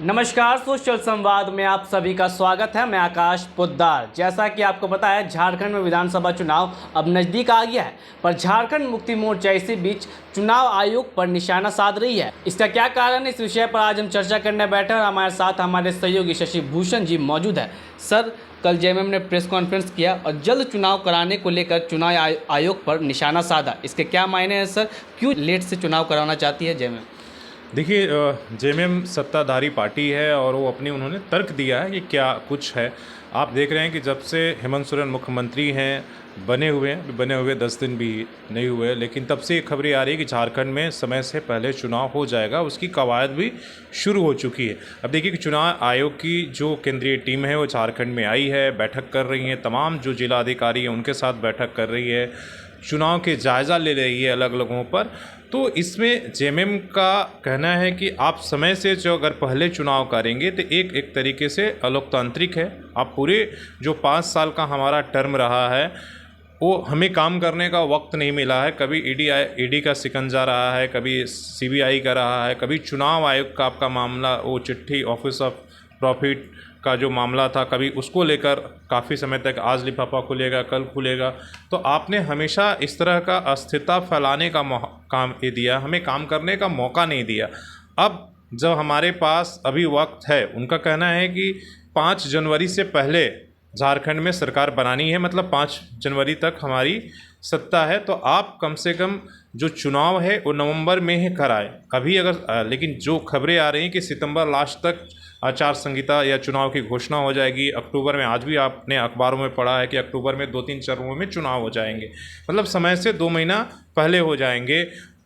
नमस्कार, सोशल संवाद में आप सभी का स्वागत है। मैं आकाश पोद्दार। जैसा कि आपको पता है, झारखंड में विधानसभा चुनाव अब नज़दीक आ गया है, पर झारखंड मुक्ति मोर्चा इसी बीच चुनाव आयोग पर निशाना साध रही है। इसका क्या कारण है, इस विषय पर आज हम चर्चा करने बैठे हैं और हमारे साथ हमारे सहयोगी शशि भूषण जी मौजूद है। सर, कल जेएमएम ने प्रेस कॉन्फ्रेंस किया और जल्द चुनाव कराने को लेकर चुनाव आयोग पर निशाना साधा। इसके क्या मायने हैं सर? क्यों लेट से चुनाव कराना चाहती है जेएमएम? देखिए, जेएमएम सत्ताधारी पार्टी है और वो उन्होंने तर्क दिया है कि क्या कुछ है। आप देख रहे हैं कि जब से हेमंत सोरेन मुख्यमंत्री हैं, बने हुए 10 दिन भी नहीं हुए, लेकिन तब से खबरें आ रही है कि झारखंड में समय से पहले चुनाव हो जाएगा, उसकी कवायद भी शुरू हो चुकी है। अब देखिए कि चुनाव आयोग की जो केंद्रीय टीम है वो झारखंड में आई है, बैठक कर रही है, तमाम जो जिला अधिकारी हैं उनके साथ बैठक कर रही है, चुनाव के जायज़ा ले रही है अलग अलगों पर। तो इसमें जेएमएम का कहना है कि आप समय से जो अगर पहले चुनाव करेंगे तो एक तरीके से अलोकतांत्रिक है। आप पूरे जो 5 साल का हमारा टर्म रहा है वो हमें काम करने का वक्त नहीं मिला है। कभी ईडी का शिकंजा रहा है, कभी सीबीआई का रहा है, कभी चुनाव आयोग का आपका मामला, वो चिट्ठी ऑफिस ऑफ प्रॉफिट का जो मामला था, कभी उसको लेकर काफ़ी समय तक आज लिफाफा खुलेगा, कल खुलेगा। तो आपने हमेशा इस तरह का अस्थिरता फैलाने का काम ये दिया, हमें काम करने का मौका नहीं दिया। अब जब हमारे पास अभी वक्त है, उनका कहना है कि 5 जनवरी से पहले झारखंड में सरकार बनानी है, मतलब 5 जनवरी तक हमारी सत्ता है, तो आप कम से कम जो चुनाव है वो नवंबर में ही कराएं। अभी अगर लेकिन जो खबरें आ रही हैं कि सितंबर लास्ट तक आचार संहिता या चुनाव की घोषणा हो जाएगी, अक्टूबर में, आज भी आपने अखबारों में पढ़ा है कि अक्टूबर में 2-3 चरणों में चुनाव हो जाएंगे, मतलब समय से 2 महीना पहले हो जाएंगे।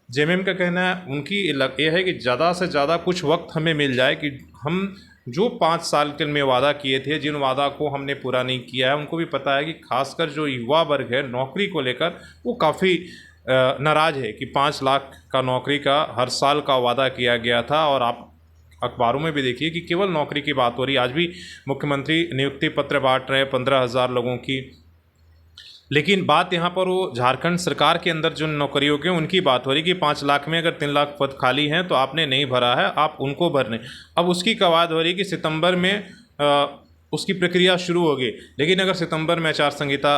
जेएमएम का कहना है, उनकी ये है कि ज़्यादा से ज़्यादा कुछ वक्त हमें मिल जाए कि हम जो 5 साल के में वादा किए थे, जिन वादा को हमने पूरा नहीं किया है, उनको भी पता है कि खासकर जो युवा वर्ग है नौकरी को लेकर वो काफ़ी नाराज़ है कि 5 लाख का नौकरी का हर साल का वादा किया गया था। और आप अखबारों में भी देखिए कि केवल नौकरी की बात हो रही है। आज भी मुख्यमंत्री नियुक्ति पत्र बांट रहे हैं 15,000 लोगों की, लेकिन बात यहाँ पर वो झारखंड सरकार के अंदर जो नौकरियों के उनकी बात हो रही कि 5 लाख में अगर 3 लाख पद खाली हैं तो आपने नहीं भरा है, आप उनको भरने। अब उसकी कवायद हो रही कि सितंबर में उसकी प्रक्रिया शुरू होगी, लेकिन अगर सितंबर में आचार संहिता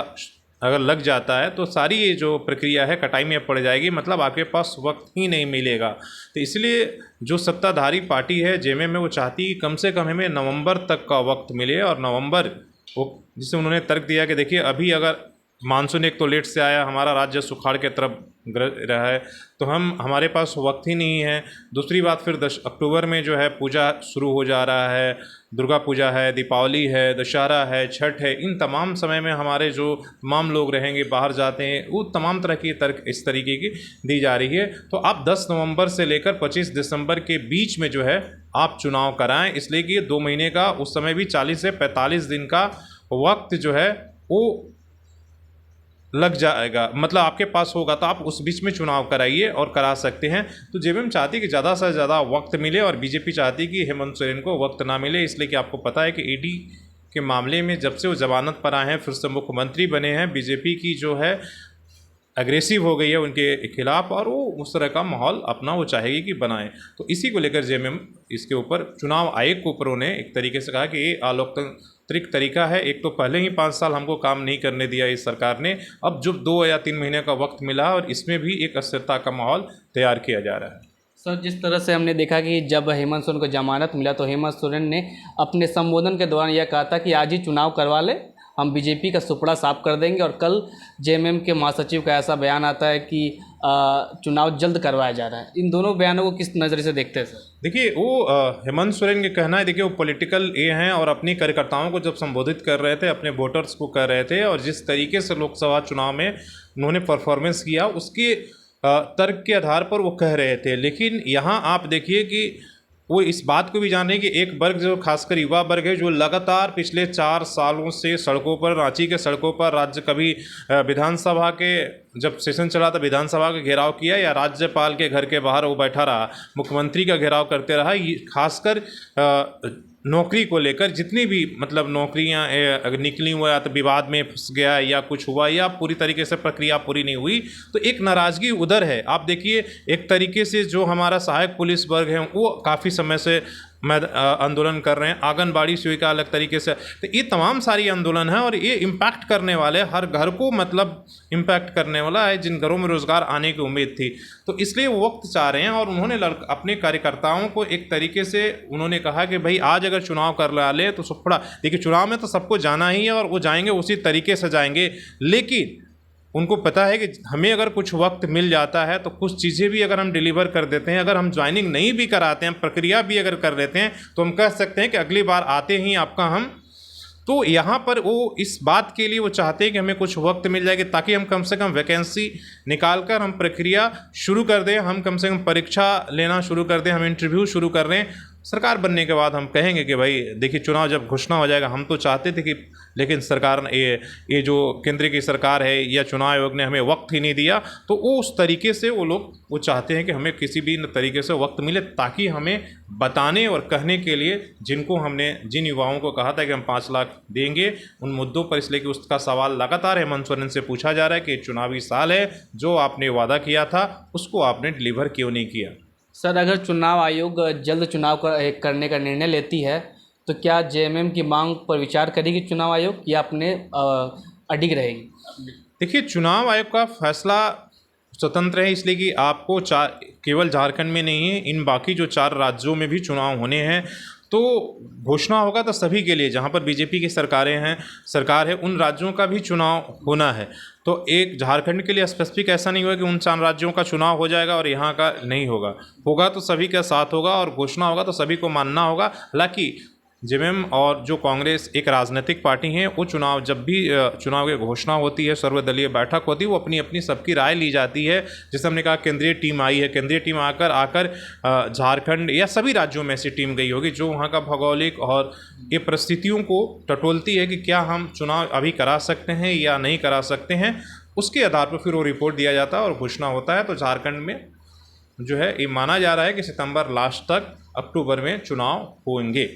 अगर लग जाता है तो सारी ये जो प्रक्रिया है कटाई में पड़ जाएगी, मतलब आपके पास वक्त ही नहीं मिलेगा। तो इसलिए जो सत्ताधारी पार्टी है जेएमएम में, वो चाहती है कि कम से कम हमें नवंबर तक का वक्त मिले। और नवंबर वो जिसे उन्होंने तर्क दिया कि देखिए अभी अगर मानसून एक तो लेट से आया, हमारा राज्य सुखाड़ के तरफ रहा है, तो हमारे पास वक्त ही नहीं है। दूसरी बात, फिर 10 अक्टूबर में जो है पूजा शुरू हो जा रहा है, दुर्गा पूजा है, दीपावली है, दशहरा है, छठ है, इन तमाम समय में हमारे जो तमाम लोग रहेंगे, बाहर जाते हैं, वो तमाम तरह की तर्क इस तरीके की दी जा रही है। तो आप 10 नवंबर से लेकर 25 दिसंबर के बीच में जो है आप चुनाव कराएं, इसलिए कि 2 महीने का, उस समय भी 40 से 45 दिन का वक्त जो है वो लग जाएगा, मतलब आपके पास होगा, तो आप उस बीच में चुनाव कराइए और करा सकते हैं। तो जेएमएम चाहती है कि ज़्यादा से ज़्यादा वक्त मिले और बीजेपी चाहती है कि हेमंत सोरेन को वक्त ना मिले, इसलिए कि आपको पता है कि ईडी के मामले में जब से वो जमानत पर आए हैं, फिर से मुख्यमंत्री बने हैं, बीजेपी की जो है एग्रेसिव हो गई है उनके खिलाफ, और वो उस तरह का माहौल अपना वो चाहेगी कि बनाएं। तो इसी को लेकर जेएमएम इसके ऊपर चुनाव आयोग के ऊपर उन्हें एक तरीके से कहा कि ये अलोकतांत्रिक तरीका है। एक तो पहले ही 5 साल हमको काम नहीं करने दिया इस सरकार ने, अब जो 2 या 3 महीने का वक्त मिला और इसमें भी एक अस्थिरता का माहौल तैयार किया जा रहा है। सर, जिस तरह से हमने देखा कि जब हेमंत सोरेन को जमानत मिला तो हेमंत सोरेन ने अपने संबोधन के दौरान यह कहा था कि आज ही चुनाव करवा ले, हम बीजेपी का सुपड़ा साफ कर देंगे। और कल जेएमएम के महासचिव का ऐसा बयान आता है कि चुनाव जल्द करवाया जा रहा है। इन दोनों बयानों को किस नज़र से देखते हैं सर? देखिए, वो हेमंत सोरेन के कहना है, देखिए वो पॉलिटिकल ये हैं और अपनी कार्यकर्ताओं को जब संबोधित कर रहे थे, अपने वोटर्स को कर रहे थे, और जिस तरीके से लोकसभा चुनाव में उन्होंने परफॉर्मेंस किया उसके तर्क के आधार पर वो कह रहे थे। लेकिन यहाँ आप देखिए कि वो इस बात को भी जान रहे हैं कि एक वर्ग जो खासकर युवा वर्ग है, जो लगातार पिछले 4 सालों से सड़कों पर, रांची के सड़कों पर, राज्य कभी विधानसभा के जब सेशन चला था विधानसभा का घेराव किया, या राज्यपाल के घर के बाहर वो बैठा रहा, मुख्यमंत्री का घेराव करते रहा। ये खासकर नौकरी को लेकर जितनी भी मतलब नौकरियां अगर निकली हुआ, या तो विवाद में फंस गया, या कुछ हुआ, या पूरी तरीके से प्रक्रिया पूरी नहीं हुई, तो एक नाराज़गी उधर है। आप देखिए, एक तरीके से जो हमारा सहायक पुलिस वर्ग है वो काफ़ी समय से आंदोलन कर रहे हैं, आंगनबाड़ी सेविका अलग तरीके से। तो ये तमाम सारी आंदोलन है और ये इम्पैक्ट करने वाले, हर घर को मतलब इम्पैक्ट करने वाला है, जिन घरों में रोज़गार आने की उम्मीद थी। तो इसलिए वो वक्त चाह रहे हैं और उन्होंने अपने कार्यकर्ताओं को एक तरीके से उन्होंने कहा कि भाई आज अगर चुनाव कर ले तो सब थोड़ा, देखिए चुनाव में तो सबको जाना ही है और वो जाएंगे उसी तरीके से जाएंगे, लेकिन उनको पता है कि हमें अगर कुछ वक्त मिल जाता है तो कुछ चीज़ें भी अगर हम डिलीवर कर देते हैं, अगर हम ज्वाइनिंग नहीं भी कराते हैं, प्रक्रिया भी अगर कर लेते हैं, तो हम कह सकते हैं कि अगली बार आते ही आपका हम। तो यहाँ पर वो इस बात के लिए वो चाहते हैं कि हमें कुछ वक्त मिल जाएगी ताकि हम कम से कम वैकेंसी निकाल कर हम प्रक्रिया शुरू कर दें, हम कम से कम परीक्षा लेना शुरू कर दें, हम इंटरव्यू शुरू कर रहे हैं। सरकार बनने के बाद हम कहेंगे कि भाई देखिए चुनाव जब घोषणा हो जाएगा, हम तो चाहते थे कि, लेकिन सरकार ने ये जो केंद्र की सरकार है या चुनाव आयोग ने हमें वक्त ही नहीं दिया। तो वो उस तरीके से वो चाहते हैं कि हमें किसी भी तरीके से वक्त मिले ताकि हमें बताने और कहने के लिए, जिन युवाओं को कहा था कि हम 5 लाख देंगे उन मुद्दों पर, इसलिए कि उसका सवाल लगातार हेमंत सोरेन से पूछा जा रहा है कि चुनावी साल है, जो आपने वादा किया था उसको आपने डिलीवर क्यों नहीं किया। सर, अगर चुनाव आयोग जल्द चुनाव करने का निर्णय लेती है तो क्या जेएमएम की मांग पर विचार करेगी चुनाव आयोग या अपने अडिग रहेगी? देखिए चुनाव आयोग का फैसला स्वतंत्र है, इसलिए कि आपको केवल झारखंड में नहीं है, इन बाकी जो 4 राज्यों में भी चुनाव होने हैं। तो घोषणा होगा तो सभी के लिए, जहाँ पर बीजेपी की सरकार है उन राज्यों का भी चुनाव होना है। तो एक झारखंड के लिए स्पेसिफिक ऐसा नहीं होगा कि उन 4 राज्यों का चुनाव हो जाएगा और यहाँ का नहीं होगा तो सभी का साथ होगा और घोषणा होगा तो सभी को मानना होगा। हालांकि जेएमएम और जो कांग्रेस एक राजनीतिक पार्टी है, वो जब भी चुनाव की घोषणा होती है, सर्वदलीय बैठक होती है, वो अपनी सबकी राय ली जाती है। जैसे हमने कहा केंद्रीय टीम आई है, केंद्रीय टीम आकर झारखंड या सभी राज्यों में से टीम गई होगी जो वहाँ का भौगोलिक और ये परिस्थितियों को टटोलती है कि क्या हम चुनाव अभी करा सकते हैं या नहीं करा सकते हैं। उसके आधार पर फिर वो रिपोर्ट दिया जाता है और घोषणा होता है। तो झारखंड में जो है ये माना जा रहा है कि सितंबर लास्ट तक, अक्टूबर में चुनाव होंगे।